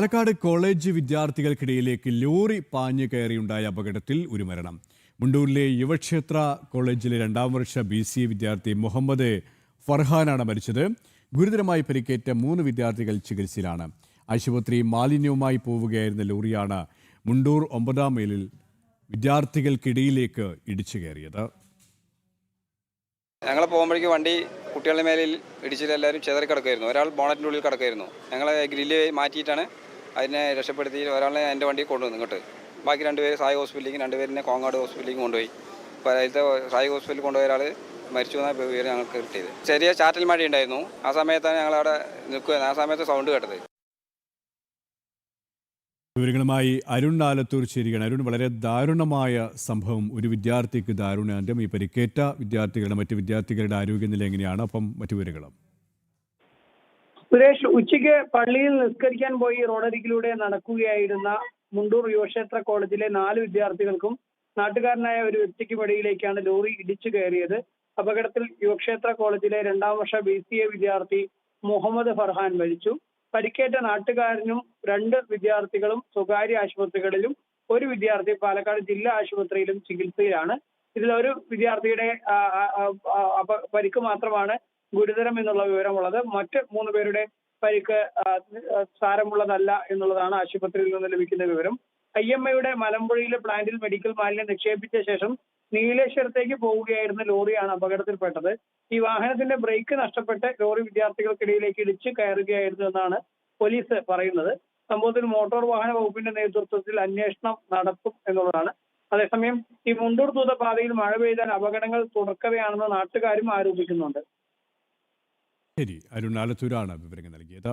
Palakkad college വിദ്യാർത്ഥികൾക്കിടയിലേക്ക് lorry പാഞ്ഞു കയറിയുണ്ടായ അപകടത്തിൽ ഒരു മരണം. മുണ്ടൂരിലെ യുവക്ഷേത്ര കോളേജിലെ 2ാം വർഷ BCA വിദ്യാർത്ഥി മുഹമ്മദ് ഫർഹാനാണ് മരിച്ചത്. ഗുരുതരമായി പരിക്കേറ്റ 3 വിദ്യാർത്ഥികൾ ചികിത്സയിലാണ്. ആശുപത്രി മാലിന്യവുമായി പോവുകയായിരുന്ന ലോറിയാണ് മുണ്ടൂർ 9ാം മൈലിൽ വിദ്യാർത്ഥികൾക്കിടയിലേക്ക് ഇടിച്ചു കയറിയത്. ഞങ്ങൾ പോകുമ്പോഴേക്കും വണ്ടി കുട്ടികളുടെ മേലിൽ ഇടിച്ചിട്ട് എല്ലാവരും ചെതറി കിടക്കുമായിരുന്നു. ഒരാൾ ബോണറ്റിൻ്റെ ഉള്ളിൽ കിടക്കുമായിരുന്നു. ഞങ്ങളെ ഗ്രില്ല് മാറ്റിയിട്ടാണ് അതിനെ രക്ഷപ്പെടുത്തി ഒരാളെ എൻ്റെ വണ്ടി കൊണ്ടുവന്നു ഇങ്ങോട്ട്. ബാക്കി 2 പേര് സായി ഹോസ്പിറ്റലിലേക്ക്, 2 പേരിനെ കോങ്ങാട് ഹോസ്പിറ്റലിലേക്ക് കൊണ്ടുപോയി. ഇപ്പോൾ അതിലത്തെ സായി ഹോസ്പിറ്റലിൽ കൊണ്ടുപോയ ഒരാൾ മരിച്ചു എന്നാണ് പേര് ഞങ്ങൾക്ക് കിട്ടിയത്. ചെറിയ ചാറ്റൽ മഴ ഉണ്ടായിരുന്നു. ആ സമയത്താണ് ഞങ്ങളവിടെ നിൽക്കുകയായിരുന്നു. ആ സമയത്ത് സൗണ്ട് കേട്ടത്. വിവരങ്ങളുമായി അരുൺ ആലത്തൂർ ചേരുകയാണ്. അരുൺ, വളരെ ദാരുണമായ സംഭവം. ഒരു വിദ്യാർത്ഥിക്ക് ദാരുണാന്ത്യം. ഈ പരിക്കേറ്റ മറ്റു വിദ്യാർത്ഥികളുടെ ആരോഗ്യനില എങ്ങനെയാണ്? അപ്പം മറ്റു വിവരങ്ങളും. സുരേഷ്, ഉച്ചയ്ക്ക് പള്ളിയിൽ നിസ്കരിക്കാൻ പോയി റോഡരികിലൂടെ നടക്കുകയായിരുന്ന മുണ്ടൂർ യുവക്ഷേത്ര കോളേജിലെ 4 വിദ്യാർത്ഥികൾക്കും നാട്ടുകാരനായ ഒരു വ്യക്തിക്കും ഇടയിലേക്കാണ് ലോറി ഇടിച്ചു കയറിയത്. അപകടത്തിൽ യുവക്ഷേത്ര കോളേജിലെ 2ാം വർഷ BCA വിദ്യാർത്ഥി മുഹമ്മദ് ഫർഹാൻ മരിച്ചു. പരിക്കേറ്റ നാട്ടുകാരനും 2 വിദ്യാർത്ഥികളും സ്വകാര്യ ആശുപത്രികളിലും, ഒരു വിദ്യാർത്ഥി പാലക്കാട് ജില്ലാ ആശുപത്രിയിലും ചികിത്സയിലാണ്. ഇതിൽ ഒരു വിദ്യാർത്ഥിയുടെ പരിക്ക് മാത്രമാണ് ഗുരുതരം എന്നുള്ള വിവരമുള്ളത്. മറ്റ് 3 പേരുടെ പരിക്ക് സാരമുള്ളതല്ല എന്നുള്ളതാണ് ആശുപത്രിയിൽ നിന്ന് ലഭിക്കുന്ന വിവരം. IMAയുടെ മലമ്പുഴയിലെ പ്ലാന്റിൽ മെഡിക്കൽ മാലിന്യം നിക്ഷേപിച്ച ശേഷം നീലേശ്വരത്തേക്ക് പോവുകയായിരുന്ന ലോറിയാണ് അപകടത്തിൽപ്പെട്ടത്. ഈ വാഹനത്തിന്റെ ബ്രേക്ക് നഷ്ടപ്പെട്ട് ലോറി വിദ്യാർത്ഥികൾക്കിടയിലേക്ക് ഇടിച്ചു കയറുകയായിരുന്നു എന്നാണ് പോലീസ് പറയുന്നത്. സംഭവത്തിൽ മോട്ടോർ വാഹന വകുപ്പിന്റെ നേതൃത്വത്തിൽ അന്വേഷണം നടത്തും എന്നുള്ളതാണ്. അതേസമയം ഈ മുണ്ടൂർ തൂത പാതയിൽ മഴ പെയ്താൽ അപകടങ്ങൾ തുടർക്കവയാണെന്ന് നാട്ടുകാരും ആരോപിക്കുന്നുണ്ട്. ശരി, അരുൺ ആലത്തൂരാണ് വിവരങ്ങൾ നൽകിയത്.